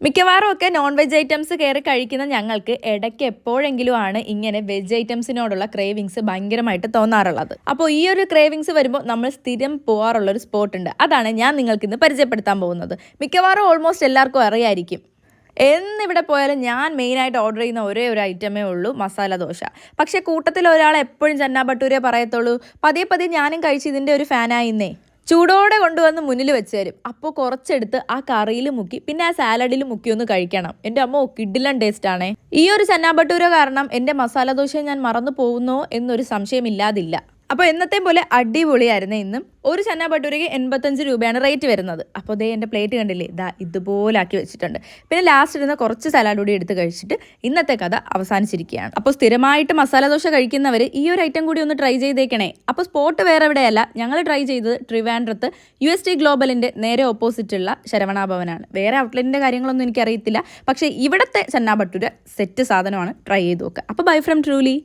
മിക്കവാറും ഒക്കെ non veg items കയറി കഴിക്കുന്ന ഞങ്ങൾക്ക് ഇടയ്ക്ക് എപ്പോഴെങ്കിലും ആണ് ഇങ്ങനെ വെജ് ഐറ്റംസിനോടുള്ള ക്രേവിങ്സ് ഭയങ്കരമായിട്ട് തോന്നാറുള്ളത്. അപ്പോൾ ഈ ഒരു ക്രേവിങ്സ് വരുമ്പോൾ നമ്മൾ സ്ഥിരം പോകാറുള്ള ഒരു സ്പോട്ട് ഉണ്ട്. അതാണ് ഞാൻ നിങ്ങൾക്ക് ഇന്ന് പരിചയപ്പെടുത്താൻ പോകുന്നത്. മിക്കവാറും ഓൾമോസ്റ്റ് എല്ലാവർക്കും അറിയായിരിക്കും. എന്നിവിടെ പോയാലും ഞാൻ മെയിനായിട്ട് ഓർഡർ ചെയ്യുന്ന ഒരേ ഒരു ഐറ്റമേ ഉള്ളൂ, മസാല ദോശ. പക്ഷേ കൂട്ടത്തിൽ ഒരാൾ എപ്പോഴും ചന്നാ ഭട്ടൂരേ പറയത്തുള്ളൂ. പതിയെ പതിയെ ഞാനും കഴിച്ച് ഇതിൻ്റെ ഒരു ഫാനായിന്നേ. ചൂടോടെ കൊണ്ടുവന്ന് മുന്നിൽ വെച്ച് തരും. അപ്പോൾ കുറച്ചെടുത്ത് ആ കറിയിൽ മുക്കി പിന്നെ ആ സാലഡിൽ മുക്കി ഒന്ന് കഴിക്കണം. എൻ്റെ അമ്മ കിഡിലൻ ടേസ്റ്റാണേ. ഈ ഒരു ചന്നാ ഭട്ടൂര കാരണം എൻ്റെ മസാല ദോശ ഞാൻ മറന്നു പോകുന്നോ എന്നൊരു സംശയമില്ലാതില്ല. അപ്പോൾ എന്നത്തെയും പോലെ അടിപൊളിയായിരുന്നു. ഇന്നും ഒരു ചന്നാ ഭട്ടൂരയ്ക്ക് 85 രൂപയാണ് റേറ്റ് വരുന്നത്. അപ്പോൾ ദേ എൻ്റെ പ്ലേറ്റ് കണ്ടില്ലേ, ഇതാ ഇതുപോലെ ആക്കി വെച്ചിട്ടുണ്ട്. പിന്നെ ലാസ്റ്റ് ഇരുന്ന് കുറച്ച് സലാഡ് കൂടി എടുത്ത് കഴിച്ചിട്ട് ഇന്നത്തെ കഥ അവസാനിച്ചിരിക്കുകയാണ്. അപ്പോൾ സ്ഥിരമായിട്ട് മസാല ദോശ കഴിക്കുന്നവർ ഈ ഒരു ഐറ്റം കൂടി ഒന്ന് ട്രൈ ചെയ്തേക്കണേ. അപ്പോൾ സ്പോട്ട് വേറെ എവിടെയല്ല, ഞങ്ങൾ ട്രൈ ചെയ്തത് ട്രിവാൻഡ്രത്ത് UST ഗ്ലോബലിൻ്റെ നേരെ ഓപ്പോസിറ്റുള്ള ശരവണ ഭവനാണ്. വേറെ ഔട്ട്ലെറ്റിൻ്റെ കാര്യങ്ങളൊന്നും എനിക്കറിയത്തില്ല. പക്ഷേ ഇവിടുത്തെ ചന്നാ ഭട്ടൂര സെറ്റ് സാധനമാണ്, ട്രൈ ചെയ്ത് നോക്കുക. അപ്പോൾ ബൈ ഫ്രം ട്രൂലി.